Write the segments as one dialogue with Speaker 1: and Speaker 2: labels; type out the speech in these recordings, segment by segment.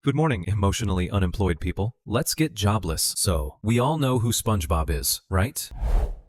Speaker 1: Good morning, emotionally unemployed people. Let's get jobless. So, we all know who SpongeBob is, right?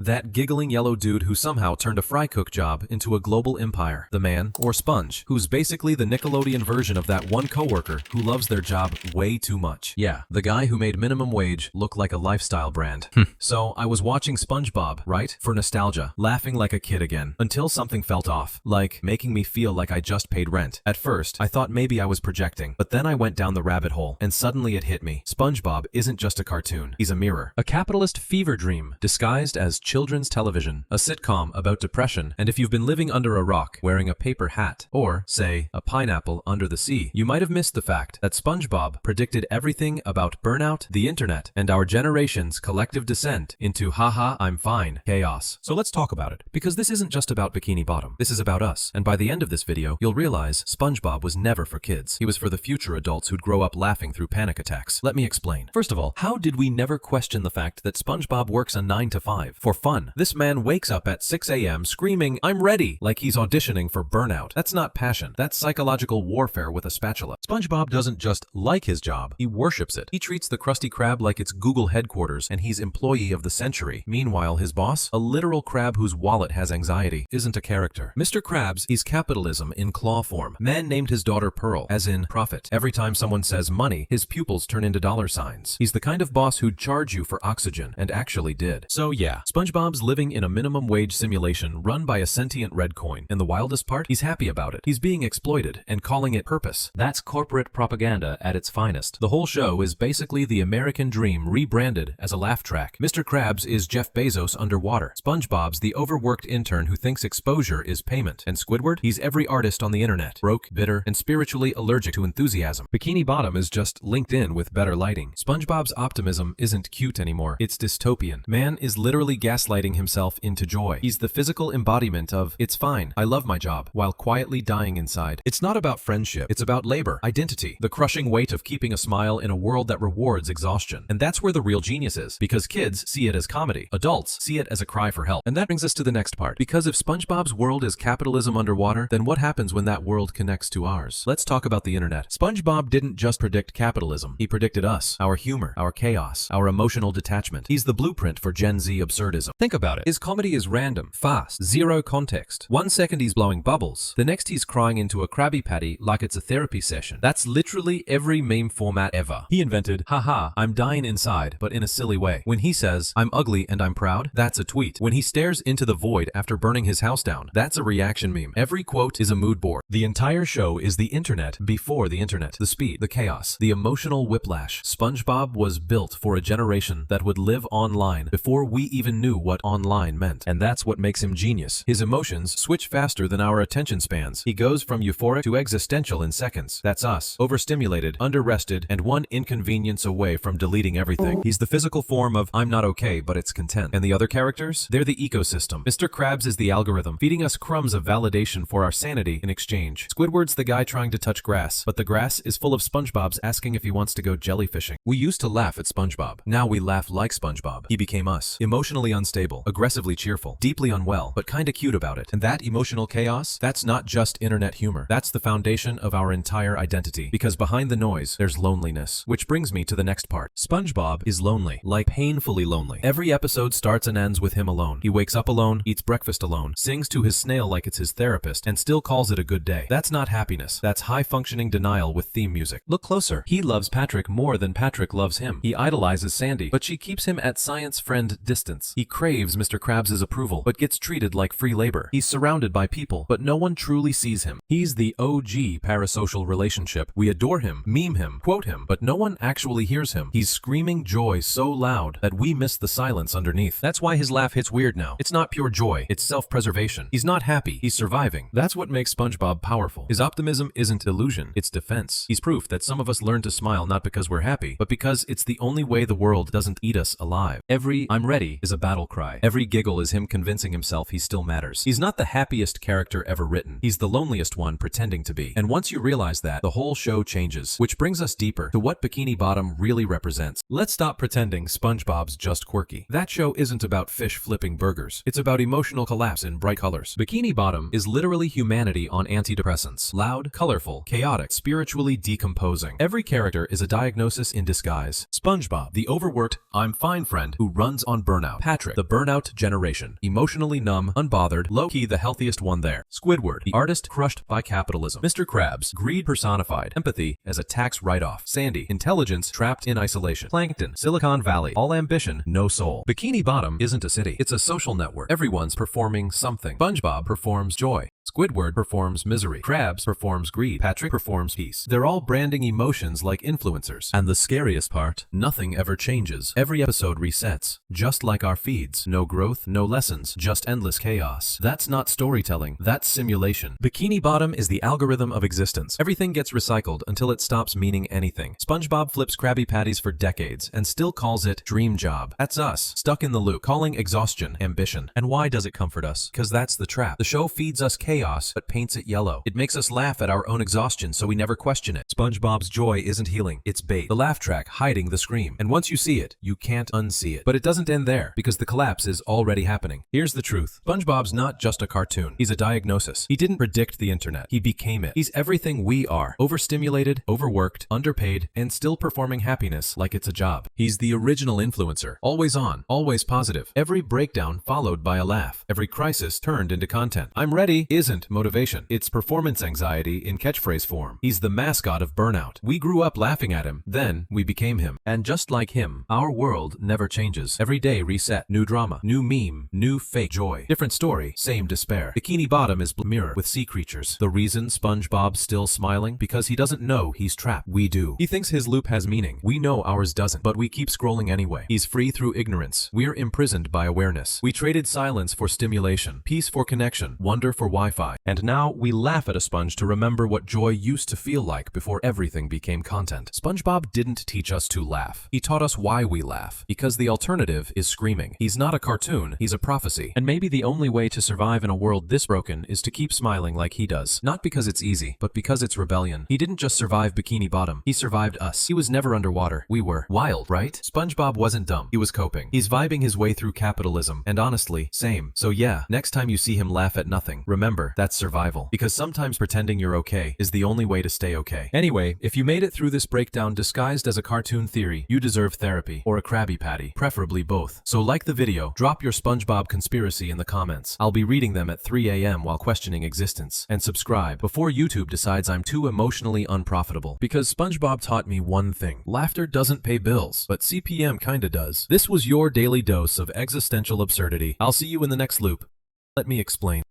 Speaker 1: That giggling yellow dude who somehow turned a fry cook job into a global empire. The man, or Sponge, who's basically the Nickelodeon version of that one coworker who loves their job way too much. Yeah, the guy who made minimum wage look like a lifestyle brand. So, I was watching SpongeBob, right? For nostalgia, laughing like a kid again, until something felt off, like making me feel like I just paid rent. At first, I thought maybe I was projecting, but then I went down the rabbit hole, and suddenly it hit me. SpongeBob isn't just a cartoon, he's a mirror. A capitalist fever dream, disguised as children's television, a sitcom about depression, and if you've been living under a rock, wearing a paper hat, or, say, a pineapple under the sea, you might have missed the fact that SpongeBob predicted everything about burnout, the internet, and our generation's collective descent into haha I'm fine chaos. So let's talk about it, because this isn't just about Bikini Bottom, this is about us, and by the end of this video, you'll realize SpongeBob was never for kids. He was for the future adults who'd grow up laughing through panic attacks. Let me explain. First of all, how did we never question the fact that SpongeBob works a 9 to 5 for fun? This man wakes up at 6 a.m. screaming, "I'm ready," like he's auditioning for burnout. That's not passion. That's psychological warfare with a spatula. SpongeBob doesn't just like his job, he worships it. He treats the Krusty Krab like it's Google headquarters and he's employee of the century. Meanwhile, his boss, a literal crab whose wallet has anxiety, isn't a character. Mr. Krabs, he's capitalism in claw form. Man named his daughter Pearl, as in profit. Every time someone says money, his pupils turn into dollar signs. He's the kind of boss who'd charge you for oxygen, and actually did. So yeah, SpongeBob's living in a minimum wage simulation run by a sentient red coin. And the wildest part? He's happy about it. He's being exploited and calling it purpose. That's corporate propaganda at its finest. The whole show is basically the American dream rebranded as a laugh track. Mr. Krabs is Jeff Bezos underwater. SpongeBob's the overworked intern who thinks exposure is payment. And Squidward? He's every artist on the internet. Broke, bitter, and spiritually allergic to enthusiasm. Bikini Bottom is just linked in with better lighting. SpongeBob's optimism isn't cute anymore. It's dystopian. Man is literally gaslighting himself into joy. He's the physical embodiment of, "It's fine, I love my job," while quietly dying inside. It's not about friendship, it's about labor, identity, the crushing weight of keeping a smile in a world that rewards exhaustion. And that's where the real genius is, because kids see it as comedy, adults see it as a cry for help. And that brings us to the next part, because if SpongeBob's world is capitalism underwater, then what happens when that world connects to ours? Let's talk about the internet. SpongeBob didn't just predict capitalism, he predicted us, our humor, our chaos, our emotional detachment. He's the blueprint for Gen Z absurdism. Think about it. His comedy is random, fast, zero context. 1 second he's blowing bubbles, the next he's crying into a Krabby Patty like it's a therapy session. That's literally every meme format ever. He invented, haha, I'm dying inside, but in a silly way. When he says, "I'm ugly and I'm proud," that's a tweet. When he stares into the void after burning his house down, that's a reaction meme. Every quote is a mood board. The entire show is the internet before the internet. The speed, the chaos, the emotional whiplash. SpongeBob was built for a generation that would live online before we even knew what online meant. And that's what makes him genius. His emotions switch faster than our attention spans. He goes from euphoric to existential in seconds. That's us. Overstimulated, underrested, and one inconvenience away from deleting everything. He's the physical form of "I'm not okay, but it's content." And the other characters? They're the ecosystem. Mr. Krabs is the algorithm, feeding us crumbs of validation for our sanity in exchange. Squidward's the guy trying to touch grass, but the grass is full of SpongeBobs asking if he wants to go jellyfishing. We used to laugh at SpongeBob. Now we laugh like SpongeBob. He became us. Emotionally unstable, aggressively cheerful, deeply unwell, but kinda cute about it. And that emotional chaos, that's not just internet humor. That's the foundation of our entire identity. Because behind the noise, there's loneliness. Which brings me to the next part. SpongeBob is lonely, like painfully lonely. Every episode starts and ends with him alone. He wakes up alone, eats breakfast alone, sings to his snail like it's his therapist, and still calls it a good day. That's not happiness. That's high-functioning denial with theme music. Look closer. He loves Patrick more than Patrick loves him. He idolizes Sandy, but she keeps him at science friend distance. He craves Mr. Krabs' approval, but gets treated like free labor. He's surrounded by people, but no one truly sees him. He's the OG parasocial relationship. We adore him, meme him, quote him, but no one actually hears him. He's screaming joy so loud that we miss the silence underneath. That's why his laugh hits weird now. It's not pure joy, it's self-preservation. He's not happy, he's surviving. That's what makes SpongeBob powerful. His optimism isn't illusion, it's defense. He's proof that some of us learn to smile not because we're happy, but because it's the only way the world doesn't eat us alive. Every "I'm ready" is a battle battle cry. Every giggle is him convincing himself he still matters. He's not the happiest character ever written. He's the loneliest one pretending to be. And once you realize that, the whole show changes. Which brings us deeper to what Bikini Bottom really represents. Let's stop pretending SpongeBob's just quirky. That show isn't about fish flipping burgers. It's about emotional collapse in bright colors. Bikini Bottom is literally humanity on antidepressants. Loud, colorful, chaotic, spiritually decomposing. Every character is a diagnosis in disguise. SpongeBob, the overworked, I'm fine friend who runs on burnout. Patrick, the burnout generation. Emotionally numb, unbothered, low-key the healthiest one there. Squidward, the artist crushed by capitalism. Mr. Krabs, greed personified. Empathy as a tax write-off. Sandy, intelligence trapped in isolation. Plankton, Silicon Valley, all ambition, no soul. Bikini Bottom isn't a city. It's a social network. Everyone's performing something. SpongeBob performs joy. Squidward performs misery. Krabs performs greed. Patrick performs peace. They're all branding emotions like influencers. And the scariest part, nothing ever changes. Every episode resets. Just like our feeds. No growth, no lessons, just endless chaos. That's not storytelling. That's simulation. Bikini Bottom is the algorithm of existence. Everything gets recycled until it stops meaning anything. SpongeBob flips Krabby Patties for decades and still calls it dream job. That's us, stuck in the loop, calling exhaustion ambition. And why does it comfort us? Because that's the trap. The show feeds us chaos but paints it yellow. It makes us laugh at our own exhaustion so we never question it. SpongeBob's joy isn't healing, it's bait. The laugh track hiding the scream. And once you see it, you can't unsee it. But it doesn't end there, because the collapse is already happening. Here's the truth. SpongeBob's not just a cartoon. He's a diagnosis. He didn't predict the internet. He became it. He's everything we are. Overstimulated, overworked, underpaid, and still performing happiness like it's a job. He's the original influencer. Always on, always positive. Every breakdown followed by a laugh. Every crisis turned into content. I'm ready isn't motivation. It's performance anxiety in catchphrase form. He's the mascot of burnout. We grew up laughing at him, then we became him. And just like him, our world never changes. Every day reset. New drama, new meme, new fake joy. Different story, same despair. Bikini Bottom is mirror with sea creatures. The reason SpongeBob's still smiling? Because he doesn't know he's trapped. We do. He thinks his loop has meaning. We know ours doesn't, but we keep scrolling anyway. He's free through ignorance. We're imprisoned by awareness. We traded silence for stimulation, peace for connection, wonder for Wi-Fi. And now we laugh at a sponge to remember what joy used to feel like before everything became content. SpongeBob didn't teach us to laugh. He taught us why we laugh. Because the alternative is screaming. He's not a cartoon, he's a prophecy. And maybe the only way to survive in a world this broken is to keep smiling like he does. Not because it's easy, but because it's rebellion. He didn't just survive Bikini Bottom. He survived us. He was never underwater. We were. Wild, right? SpongeBob wasn't dumb. He was coping. He's vibing his way through capitalism. And honestly, same. So yeah, next time you see him laugh at nothing, remember, that's survival. Because sometimes pretending you're okay is the only way to stay okay. Anyway, if you made it through this breakdown disguised as a cartoon theory, you deserve therapy or a Krabby Patty, preferably both. So like the video, drop your SpongeBob conspiracy in the comments. I'll be reading them at 3 a.m. while questioning existence. And subscribe before YouTube decides I'm too emotionally unprofitable. Because SpongeBob taught me one thing. Laughter doesn't pay bills, but CPM kinda does. This was your daily dose of existential absurdity. I'll see you in the next loop. Let me explain.